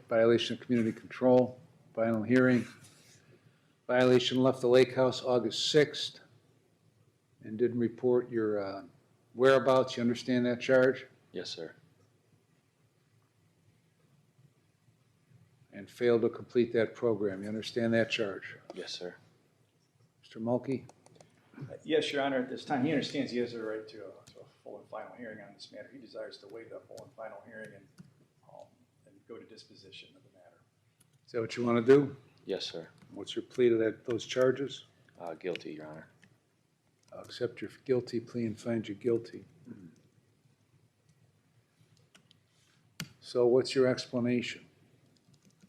violation of community control, final hearing. Violation left the lake house August 6th and didn't report your whereabouts. You understand that charge? Yes, sir. And failed to complete that program. You understand that charge? Yes, sir. Mr. Mulkey? Yes, Your Honor, at this time, he understands he has a right to a full and final hearing on this matter. He desires to waive that full and final hearing and go to disposition of the matter. Is that what you want to do? Yes, sir. What's your plea to those charges? Guilty, Your Honor. I'll accept your guilty plea and find you guilty. So what's your explanation?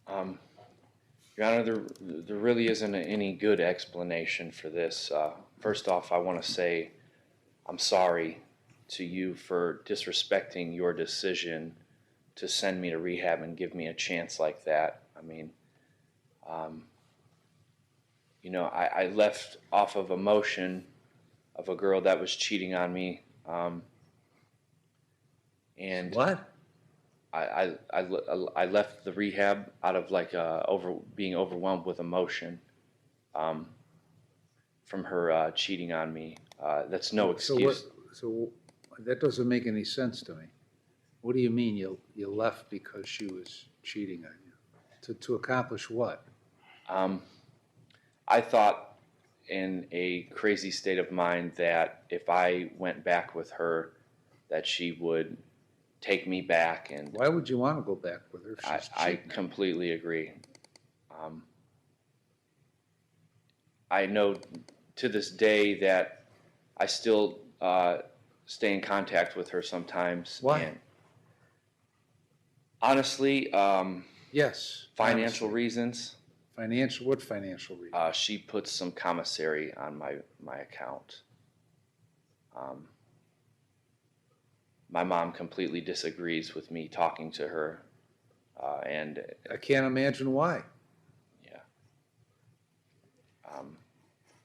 Your Honor, there really isn't any good explanation for this. First off, I want to say I'm sorry to you for disrespecting your decision to send me to rehab and give me a chance like that. I mean, you know, I left off of emotion of a girl that was cheating on me. And What? I left the rehab out of like being overwhelmed with emotion from her cheating on me. That's no excuse. So that doesn't make any sense to me. What do you mean you left because she was cheating on you? To accomplish what? I thought in a crazy state of mind that if I went back with her, that she would take me back. And why would you want to go back with her if she's I cheating? completely agree. I know to this day that I still stay in contact with her sometimes. Why? And honestly, Yes. financial honestly. reasons. Financial? What financial reason? She puts some commissary on my account. My mom completely disagrees with me talking to her, and I can't imagine why. yeah,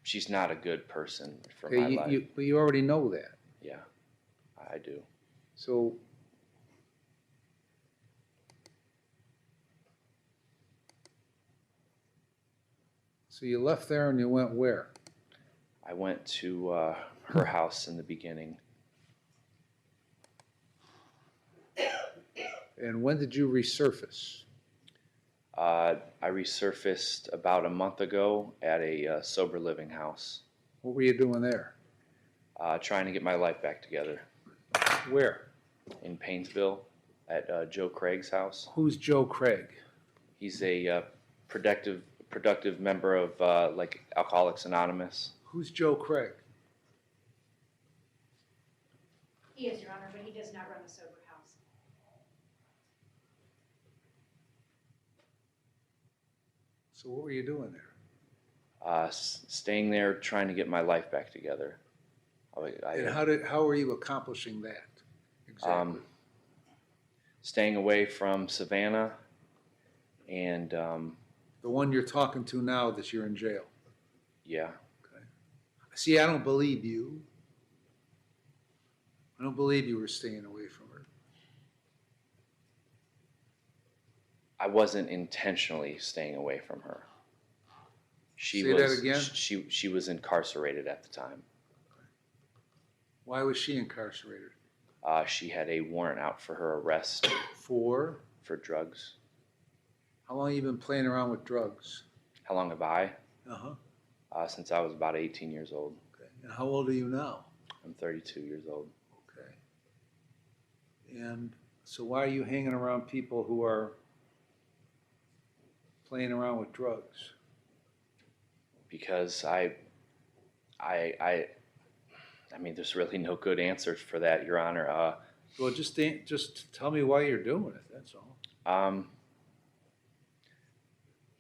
she's not a good person for Okay, my life. but you already know that. Yeah, I do. So you left there and you went where? I went to her house in the beginning. And when did you resurface? I resurfaced about a month ago at a sober living house, What were you doing there? trying to get my life back together. Where? In Painesville at Joe Craig's house. Who's Joe Craig? He's a productive member of like Alcoholics Anonymous. Who's Joe Craig? He is, Your Honor, but he does not run the sober house. So what were you doing there? Staying there, trying to get my life back together. And how were you accomplishing that? Exactly. Staying away from Savannah, and The one you're talking to now that you're in jail. yeah, Okay. See, I don't believe you. I don't believe you were staying away from her. I wasn't intentionally staying away from her. She Say was that again? She was incarcerated at the time. Why was she incarcerated? She had a warrant out for her arrest For? for drugs. How long have you been playing around with drugs? How long have I? Uh-huh. Since I was about 18 years old. Okay. And how old are you now? I'm 32 years old. Okay. And so why are you hanging around people who are playing around with drugs? Because I mean, there's really no good answer for that, Your Honor. Well, just tell me why you're doing it, that's all.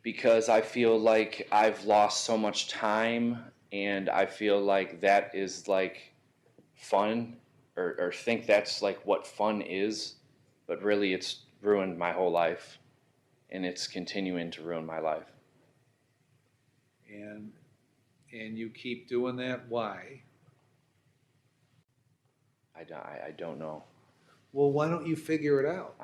Because I feel like I've lost so much time, and I feel like that is like fun, or think that's like what fun is, but really it's ruined my whole life, and it's continuing to ruin my life. And you keep doing that, why? I don't know. Well, why don't you figure it out?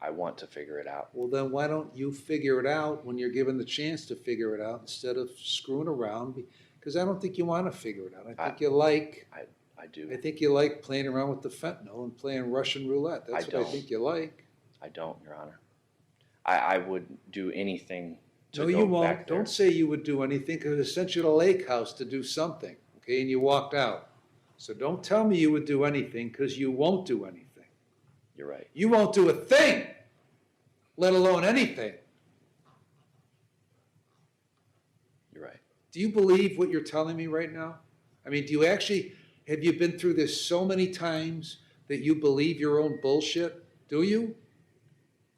I want to figure it out. Well, then why don't you figure it out when you're given the chance to figure it out instead of screwing around? Because I don't think you want to figure it out. I think I do. I think you like playing around with the fentanyl and playing Russian roulette. That's what I don't. think you like. I don't, Your Honor. I would do anything to No, go you won't. back there. Don't say you would do anything because it sent you to the lake house to do something, okay, and you walked out. So don't tell me you would do anything because you won't do anything. You're right. You won't do a thing, let alone anything. You're right. Do you believe what you're telling me right now? I mean, have you been through this so many times that you believe your own bullshit? Do you?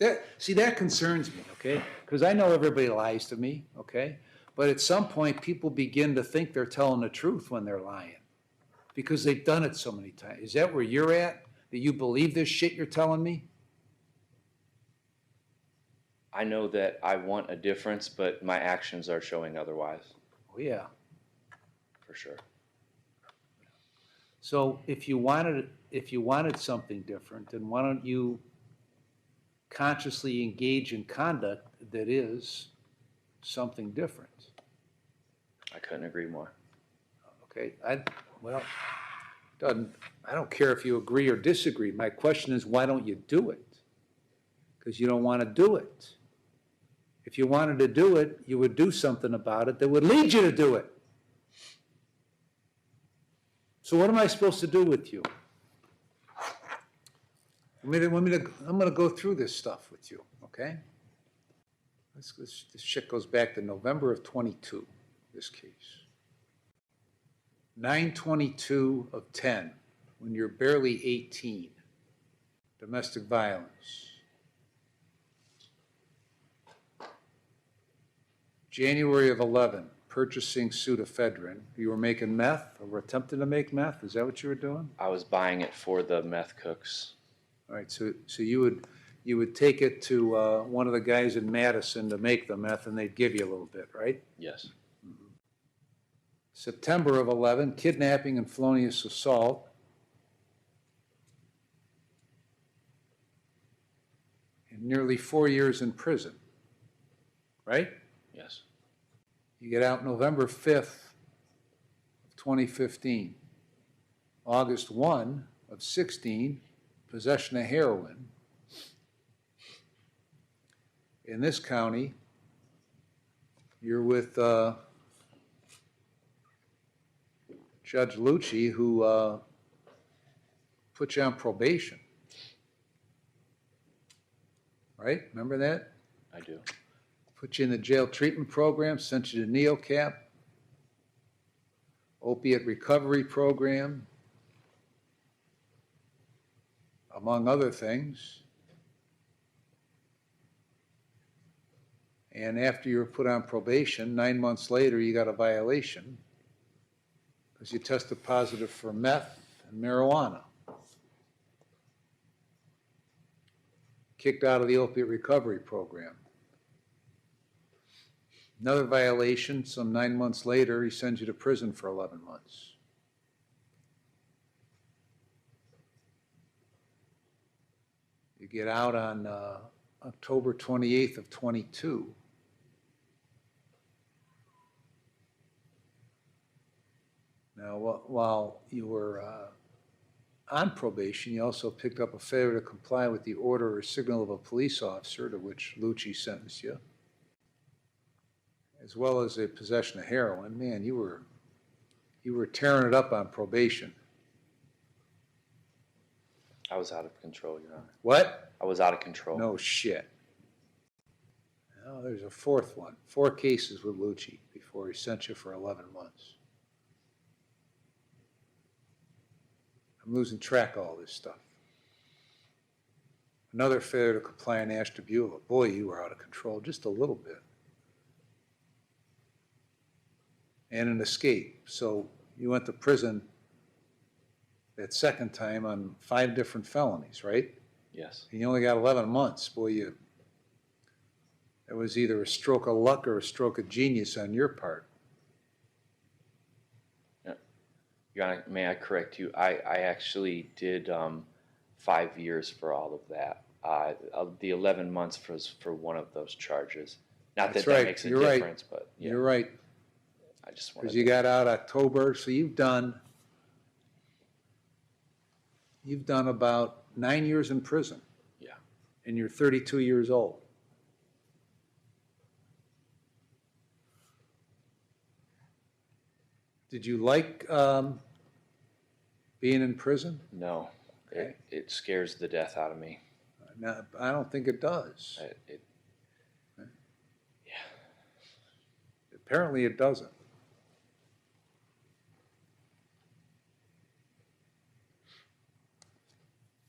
That concerns me, okay? Because I know everybody lies to me, okay? But at some point, people begin to think they're telling the truth when they're lying because they've done it so many times. Is that where you're at? That you believe this shit you're telling me? I know that I want a difference, but my actions are showing otherwise, Oh, yeah. for sure. So if you wanted something different, then why don't you consciously engage in conduct that is something different? I couldn't agree more. Okay, I don't care if you agree or disagree. My question is, why don't you do it? Because you don't want to do it. If you wanted to do it, you would do something about it that would lead you to do it. So what am I supposed to do with you? I'm going to go through this stuff with you, okay? This shit goes back to November of 22, this case. 9/22 of 10, when you're barely 18, domestic violence. January of 11, purchasing pseudoephedrine. You were making meth or attempting to make meth? Is that what you were doing? I was buying it for the meth cooks. All right, so you would take it to one of the guys in Madison to make the meth, and they'd give you a little bit, right? Yes. September of 11, kidnapping and felonious assault. And nearly 4 years in prison, right? Yes. You get out November 5th of 2015. August 1 of 16, possession of heroin. In this county, you're with Judge Lucci, who put you on probation. Right? Remember that? I do. Put you in the jail treatment program, sent you to NeoCap, opiate recovery program, among other things. And after you were put on probation, 9 months later, you got a violation because you tested positive for meth and marijuana. Kicked out of the opiate recovery program. Another violation, some 9 months later, he sends you to prison for 11 months. You get out on October 28th of 22. Now, while you were on probation, you also picked up a failure to comply with the order or signal of a police officer, to which Lucci sentenced you, as well as a possession of heroin. Man, you were tearing it up on probation. I was out of control, Your Honor. What? I was out of control. No shit. Now there's a fourth one. 4 cases with Lucci before he sent you for 11 months. I'm losing track of all this stuff. Another failure to comply in Ashtabula. Boy, you were out of control just a little bit. And an escape. So you went to prison that second time on 5 different felonies, right? Yes. And you only got 11 months. Boy, that was either a stroke of luck or a stroke of genius on your part. Your Honor, may I correct you? I actually did 5 years for all of that. The 11 months was for one of those charges. Not That's that right. that makes a You're right. difference, but yeah, You're right, I just wanted because you got out October, so you've done about 9 years in prison. Yeah. And you're 32 years old. Did you like being in prison? No, Okay. it scares the death out of me. No, I don't think it does. Yeah. Apparently it doesn't.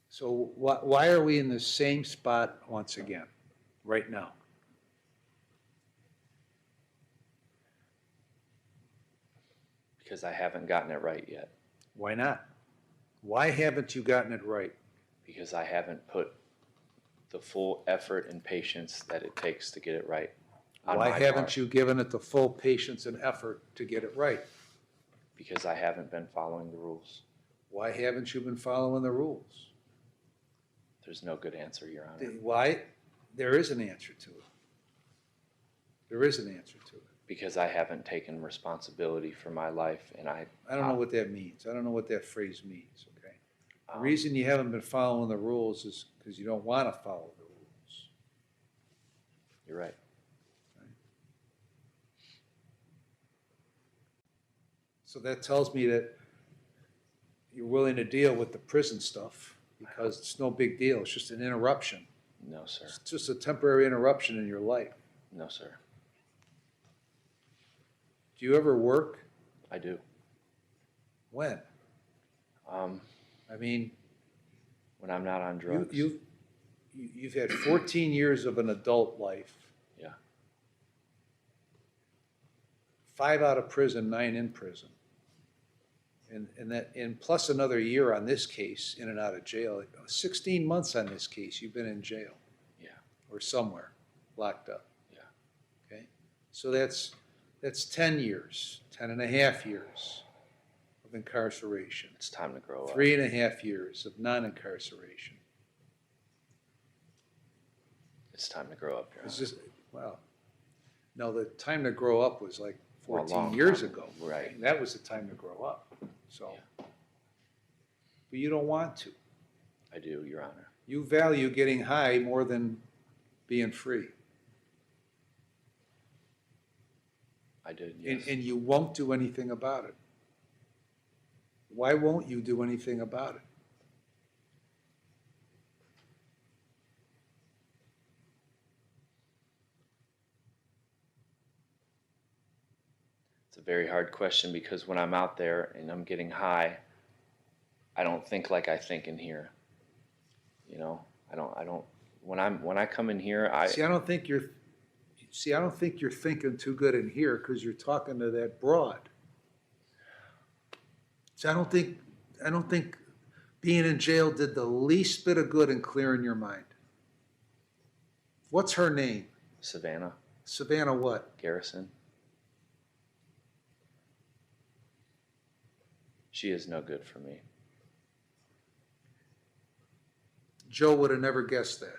So why are we in the same spot once again, right now? Because I haven't gotten it right yet. Why not? Why haven't you gotten it right? Because I haven't put the full effort and patience that it takes to get it right. Why haven't you given it the full patience and effort to get it right? Because I haven't been following the rules. Why haven't you been following the rules? There's no good answer, Your Honor. Why? There is an answer to it. There is an answer to it. Because I haven't taken responsibility for my life, and I don't know what that means. I don't know what that phrase means, okay? The um, reason you haven't been following the rules is because you don't want to follow the rules. You're right. So that tells me that you're willing to deal with the prison stuff because it's no big deal. It's just an interruption. No, sir. It's just a temporary interruption in your life. No, sir. Do you ever work? I do. When? I mean, When I'm not on drugs. you've had 14 years of an adult life. Yeah. 5 out of prison, 9 in prison. And plus another year on this case, in and out of jail. 16 months on this case, you've been in jail. Yeah. Or somewhere, locked up. Yeah. Okay? So that's 10 years, 10 and a half years of incarceration. It's time to grow up. 3.5 years of non-incarceration. It's time to grow up, Your It's Honor. just, well, no, the time to grow up was like Well, a 14 long years time. ago. Right. That was the time to grow up, so. Yeah. But you don't want to. I do, Your Honor. You value getting high more than being free. I did, yes. And you won't do anything about it. Why won't you do anything about it? It's a very hard question because when I'm out there and I'm getting high, I don't think like I think in here. You know, I don't, when I come in here, See, I don't think you're thinking too good in here because you're talking to that broad. So I don't think being in jail did the least bit of good in clearing your mind. What's her name? Savannah Savannah what? Garrison, she is no good for me. Joe would have never guessed that.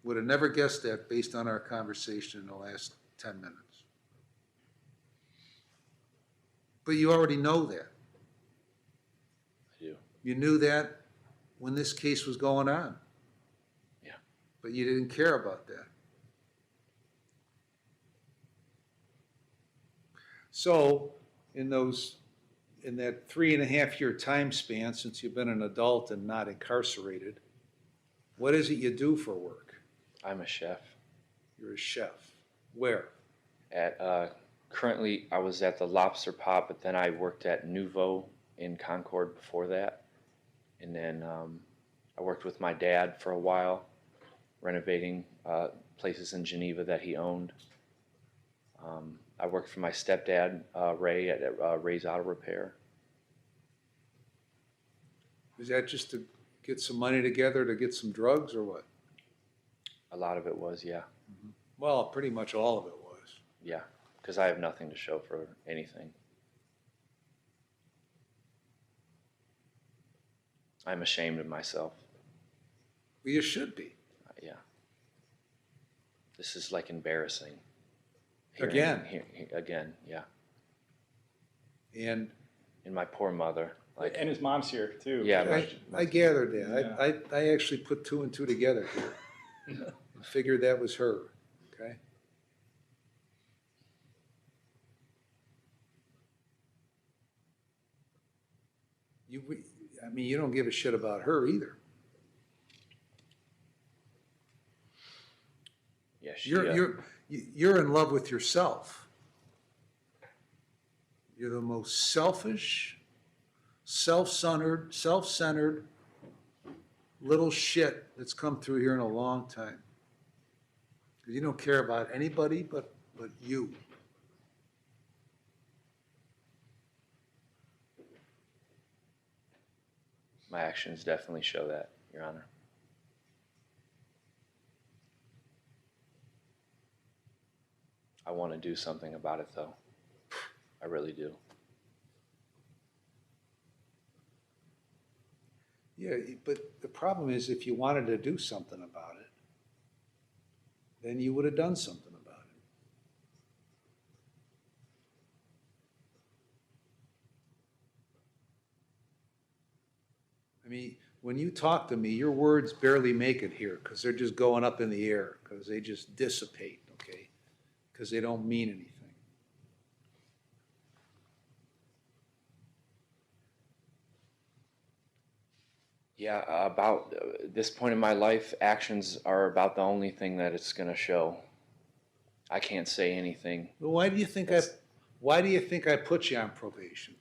Would have never guessed that based on our conversation in the last 10 minutes. But you already know that. I do. You knew that when this case was going on. Yeah. But you didn't care about that. So, in that 3.5 year time span since you've been an adult and not incarcerated, what is it you do for work? I'm a chef. You're a chef. Where? Currently, I was at the Lobster Pot, but then I worked at Nouveau in Concord before that. And then I worked with my dad for a while, renovating places in Geneva that he owned. I worked for my stepdad, Ray, at Ray's Auto Repair. Was that just to get some money together to get some drugs or what? A lot of it was, yeah. Well, pretty much all of it was. Yeah, because I have nothing to show for anything. I'm ashamed of myself. Well, you should be. Yeah. This is like embarrassing. Again. Again, yeah. And My poor mother. Like, And his mom's here too. Yeah, I gathered that. Yeah. I actually put two and two together here. I figured that was her, okay? I mean, you don't give a shit about her either. yeah, You're in love with yourself. You're the most selfish, self-centered little shit that's come through here in a long time. 'Cause you don't care about anybody but you. my actions definitely show that, Your Honor. I want to do something about it, though. I really do. Yeah, but the problem is if you wanted to do something about it, then you would have done something about it. I mean, when you talk to me, your words barely make it here because they're just going up in the air because they just dissipate, okay? Because they don't mean anything. Yeah, about this point in my life, actions are about the only thing that it's going to show. I can't say anything Well, why do you think I put you on probation?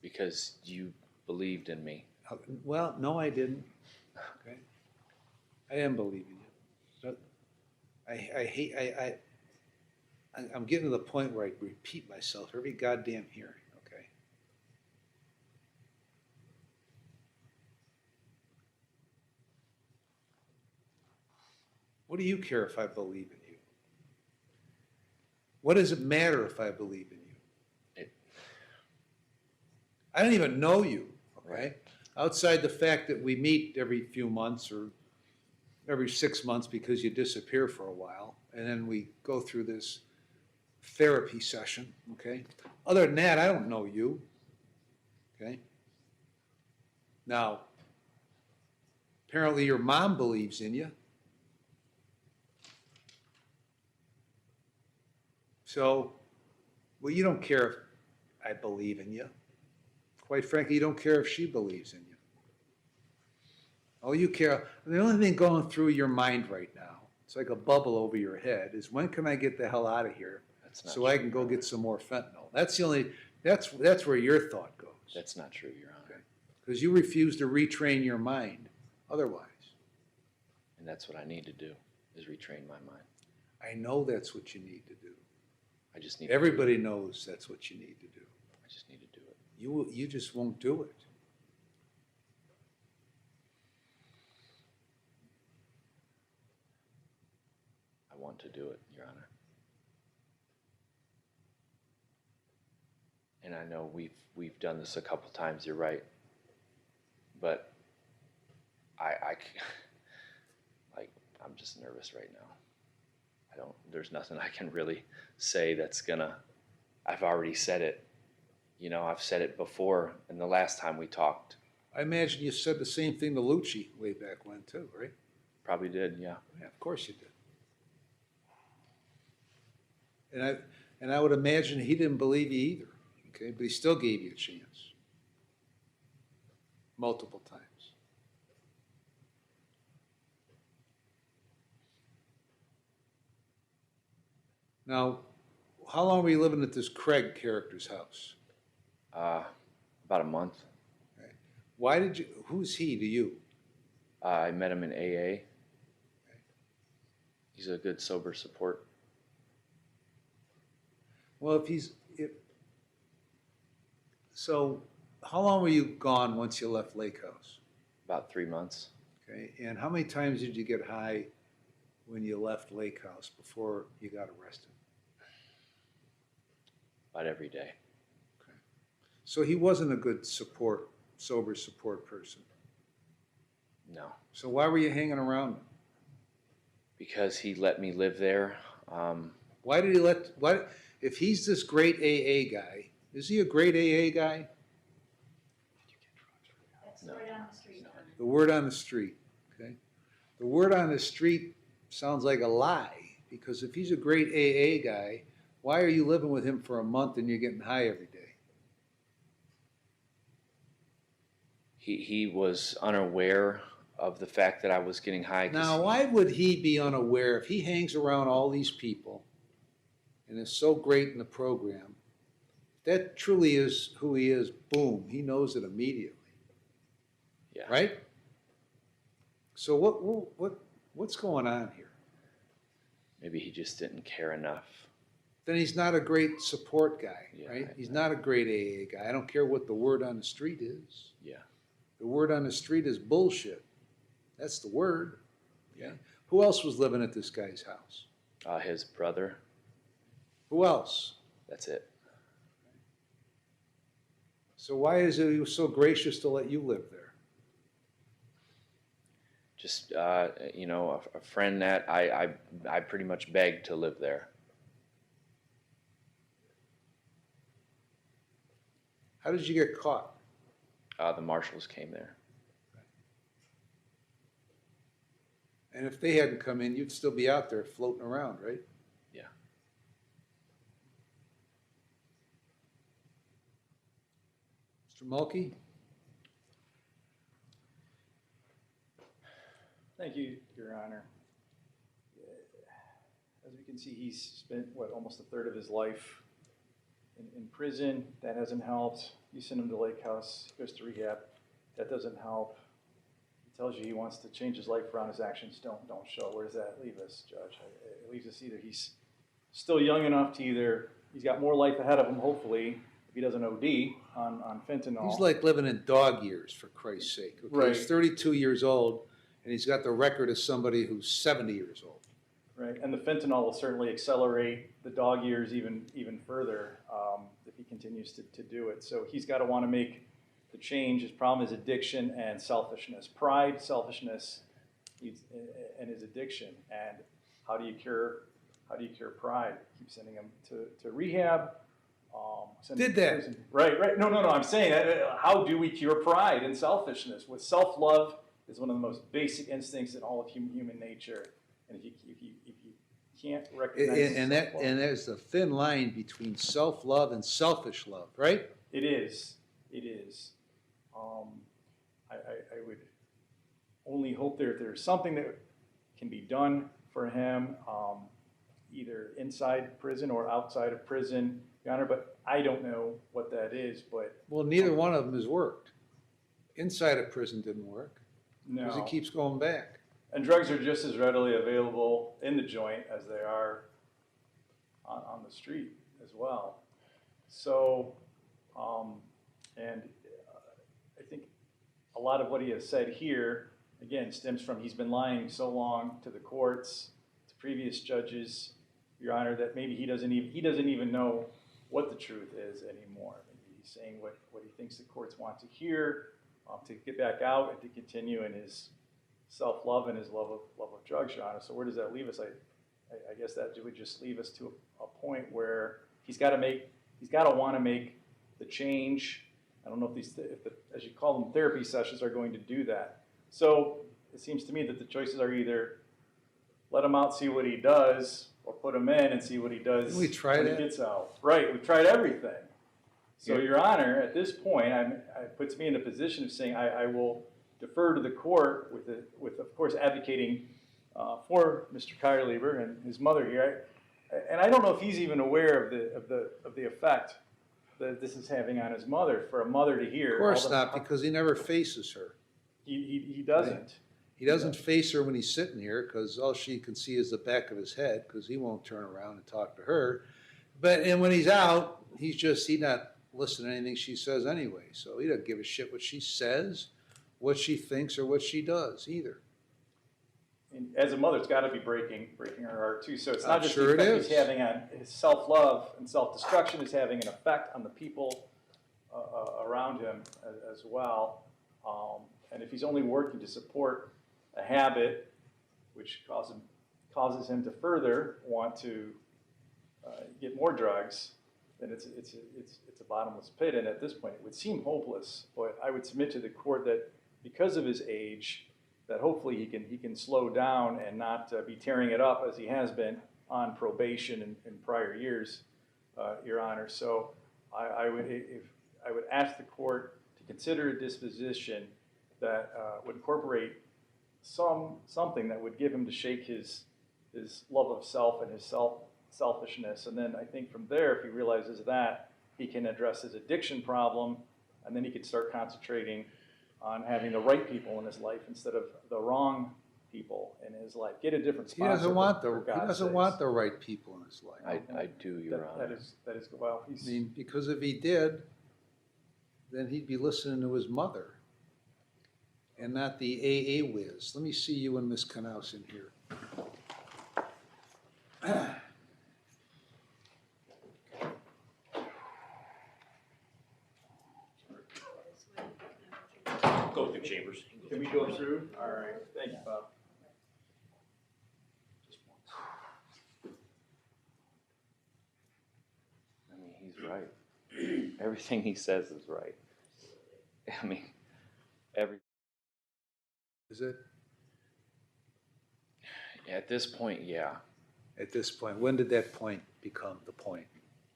because you believed in me. Well, no, I didn't. Okay, I didn't believe in you. But I'm getting to the point where I repeat myself every goddamn hearing. Okay. What do you care if I believe in you? What does it matter if I believe in you? I don't even know you, okay? Outside the fact that we meet every few months or every 6 months because you disappear for a while, and then we go through this therapy session, okay? Other than that, I don't know you, okay? Now, apparently your mom believes in you. So, well, you don't care if I believe in you. Quite frankly, you don't care if she believes in you. All you care, the only thing going through your mind right now, it's like a bubble over your head, is when can I get the hell out of here That's not so true, I can go Your get some more fentanyl? That's where your thought goes. That's not true, Your Honor. Because you refuse to retrain your mind otherwise. And that's what I need to do, is retrain my mind. I know that's what you need to do. I just need Everybody knows that's what you need to do. I just need to do it. You just won't do it. I want to do it, Your Honor. And I know we've done this a couple times, you're right. But I'm just nervous right now. There's nothing I can really say that's I've already said it. You know, I've said it before, and the last time we talked. I imagine you said the same thing to Lucci way back when too, right? Probably did, yeah. Yeah, of course you did. And I would imagine he didn't believe you either, okay? But he still gave you a chance. Multiple times. Now, how long were you living at this Craig character's house? About a month. Okay. Who's he to you? I met him in AA. He's a good sober support. Well, so how long were you gone once you left Lake House? About 3 months. Okay, and how many times did you get high when you left Lake House before you got arrested? About every day. So he wasn't a good sober support person. No, So why were you hanging around him? because he let me live there. Why did he if he's this great AA guy, is he a great AA guy? That's the word on the street. The word on the street, okay? The word on the street sounds like a lie, because if he's a great AA guy, why are you living with him for a month and you're getting high every day? He was unaware of the fact that I was getting high. Now, why would he be unaware if he hangs around all these people and is so great in the program? That truly is who he is. Boom, he knows it immediately. Yeah. Right? So what's going on here? Maybe he just didn't care enough. Then he's not a great support guy, Yeah, right? He's not a great AA guy. I don't care what the word on the street is. Yeah. The word on the street is bullshit. That's the word. Yeah. Who else was living at this guy's house? His brother. Who else? That's it. So why is he so gracious to let you live there? Just a friend that I pretty much begged to live there. How did you get caught? The marshals came there. And if they hadn't come in, you'd still be out there floating around, right? Yeah. Mr. Mulkey? Thank you, Your Honor. As we can see, he's spent, almost a third of his life in prison. That hasn't helped. You send him to Lake House, he goes to rehab. That doesn't help. He tells you he wants to change his life around. His actions don't show. Where does that leave us, Judge? It leaves us either he's still young enough to he's got more life ahead of him, hopefully, if he doesn't OD on fentanyl. He's like living in dog years, for Christ's sake. Okay? Right. He's 32 years old, and he's got the record of somebody who's 70 years old. Right, and the fentanyl will certainly accelerate the dog years even further if he continues to do it. So he's got to want to make the change. His problem is addiction and selfishness. Pride, selfishness, and his addiction. And how do you cure pride? Keep sending him to rehab. Did that. Prison. Right. No. I'm saying, how do we cure pride and selfishness? With self-love is one of the most basic instincts in all of human nature. And if you can't recognize And there's a thin line between self-love and selfish love, right? It is. I would only hope there's something that can be done for him, either inside prison or outside of prison, Your Honor, but I don't know what that is. But Well, neither one of them has worked. Inside of prison didn't work because he no. keeps going back. And drugs are just as readily available in the joint as they are on the street as well. So, I think a lot of what he has said here, again, stems from he's been lying so long to the courts, to previous judges, Your Honor, that maybe he doesn't even know what the truth is anymore. Maybe he's saying what he thinks the courts want to hear, to get back out and to continue in his self-love and his love of drugs, Your Honor. So where does that leave us? I guess that would just leave us to a point where he's got to want to make the change. I don't know if as you call them, therapy sessions are going to do that. So it seems to me that the choices are either let him out, see what he does, or put him in and see what he does Didn't we try when that? he gets out. Right, we've tried everything. So, Yeah. Your Honor, at this point, it puts me in a position of saying I will defer to the court with of course, advocating for Mr. Kyrlieber and his mother here. And I don't know if he's even aware of the effect that this is having on his mother, for a mother to hear. Of course not, because he never faces her. He doesn't. He doesn't face her when he's sitting here because all she can see is the back of his head because he won't turn around and talk to her. And when he's out, he's not listening to anything she says anyway. So he doesn't give a shit what she says, what she thinks, or what she does either. And as a mother, it's got to be breaking her heart too. So it's not just sure the it effect is. he's having on his self-love and self-destruction, is having an effect on the people around him as well. And if he's only working to support a habit, which causes him to further want to get more drugs, then it's a bottomless pit. And at this point, it would seem hopeless. But I would submit to the court that because of his age, that hopefully he can slow down and not be tearing it up as he has been on probation in prior years, Your Honor. So I would ask the court to consider a disposition that would incorporate something that would give him to shake his love of self and his selfishness. And then I think from there, if he realizes that, he can address his addiction problem, and then he can start concentrating on having the right people in his life instead of the wrong people in his life. Get a different sponsor. He doesn't want for God's he doesn't sakes. want the right people in his life. I do, Your Honor. That is well. I mean, because if he did, then he'd be listening to his mother and not the AA whiz. Let me see you and Miss Knaus in here. Go through chambers. Can we go through? All right. Thank you, Bob. I mean, he's right. Everything he says is right. I mean, Is it? at this point, yeah. At this point, when did that point become the point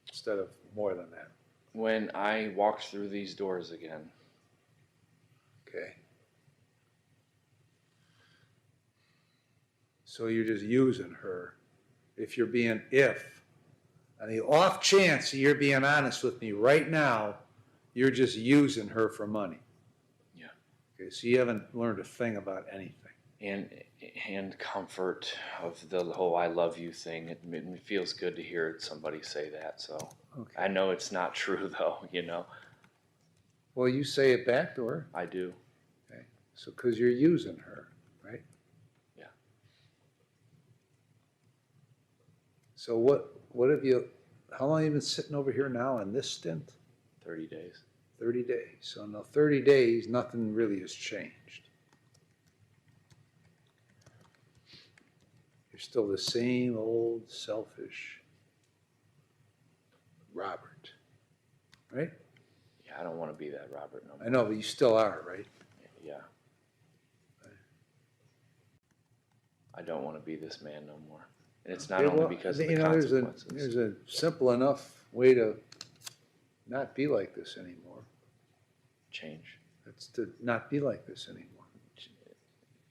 instead of more than that? When I walked through these doors again. Okay. So you're just using her. On the off chance that you're being honest with me right now, you're just using her for money. Yeah. Okay, so you haven't learned a thing about anything. And comfort of the whole "I love you" thing. It feels good to hear somebody say that. So Okay. I know it's not true though. You know, Well, you say it back to her. I do. Okay. So because you're using her, right? Yeah. So what have you? How long have you been sitting over here now in this stint? 30 days. 30 days. So in the 30 days, nothing really has changed. You're still the same old selfish Robert, right? Yeah, I don't want to be that Robert no more. I know, but you still are, right? Yeah. I don't want to be this man no more. And it's not Okay, only well, because of the there's consequences. there's a simple enough way to not be like this anymore. Change. It's to not be like this anymore.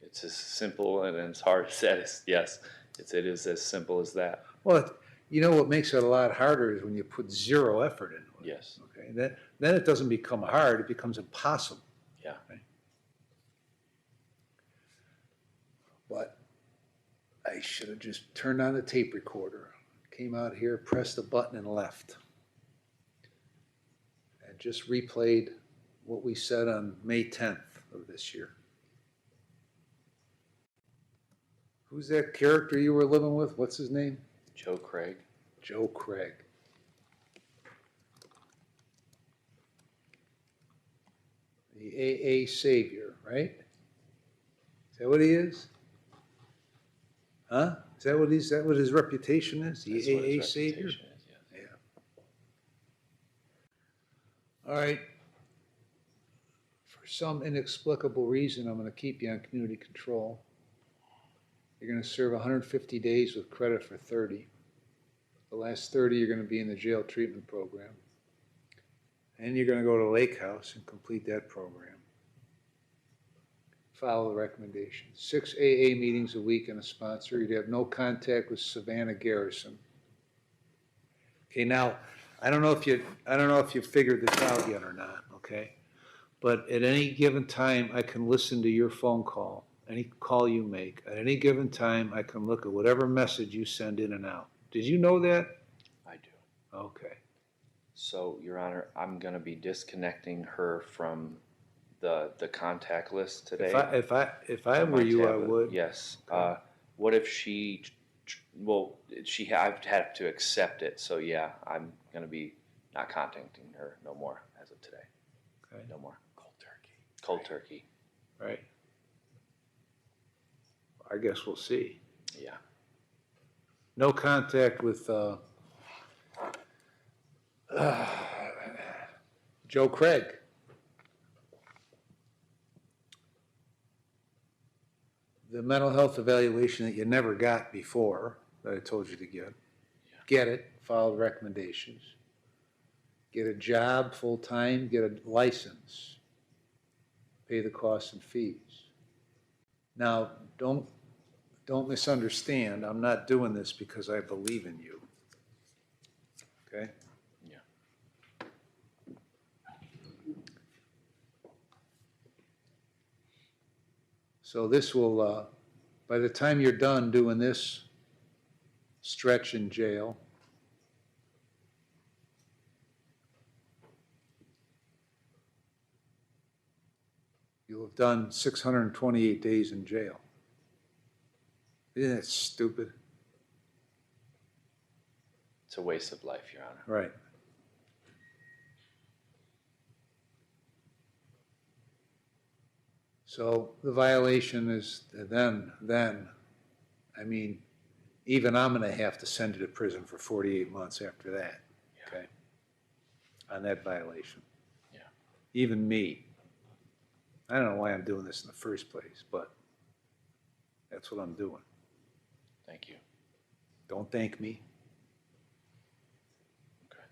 It's as simple and as hard as that is. Yes, it is as simple as that. Well, you know what makes it a lot harder is when you put zero effort into it. Yes. Okay, then it doesn't become hard, it becomes impossible. Yeah. Right? But I should have just turned on the tape recorder, came out here, pressed the button and left. And just replayed what we said on May 10th of this year. Who's that character you were living with? What's his name? Joe Craig. Joe Craig. The AA savior, right? Is that what he is? Huh? Is that what his reputation is? The That's what his AA savior? reputation is, yes. Yeah. All right. For some inexplicable reason, I'm going to keep you on community control. You're going to serve 150 days with credit for 30. The last 30, you're going to be in the jail treatment program. And you're going to go to Lake House and complete that program. Follow the recommendations. 6 AA meetings a week and a sponsor. You'd have no contact with Savannah Garrison. Okay, now, I don't know if you figured this out yet or not, okay? But at any given time, I can listen to your phone call, any call you make. At any given time, I can look at whatever message you send in and out. Did you know that? I do. Okay. So, Your Honor, I'm going to be disconnecting her from the contact list today. If I on my were you, I tablet. would. Yes. Okay. What if I've had to accept it. So, yeah, I'm going to be not contacting her no more as of today. Okay. No more. Cold turkey. Cold turkey. right? I guess we'll see. Yeah. No contact with, Joe Craig. The mental health evaluation that you never got before, that I told you to get. Get it, follow the recommendations. Get a job full-time, get a license. Pay the costs and fees. Now, don't misunderstand, I'm not doing this because I believe in you. Okay? Yeah. So this will, by the time you're done doing this stretch in jail, you'll have done 628 days in jail. Isn't that stupid? It's a waste of life, Your Honor. Right. So the violation is then, I mean, even I'm gonna have to send you to prison for 48 months after that, okay? On that violation. Yeah. Even me. I don't know why I'm doing this in the first place, but that's what I'm doing. Thank you. Don't thank me. Okay.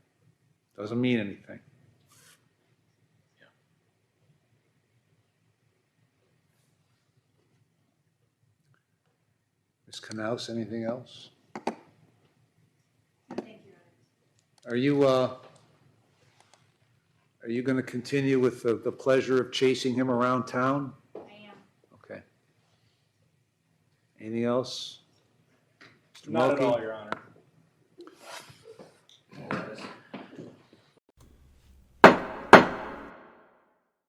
Doesn't mean anything. Yeah. Ms. Knaus, anything else? No, thank you, Your Honor. Are you gonna continue with the pleasure of chasing him around town? I am. Okay. Anything else? Mr. Not at Mulkey? all, Your Honor.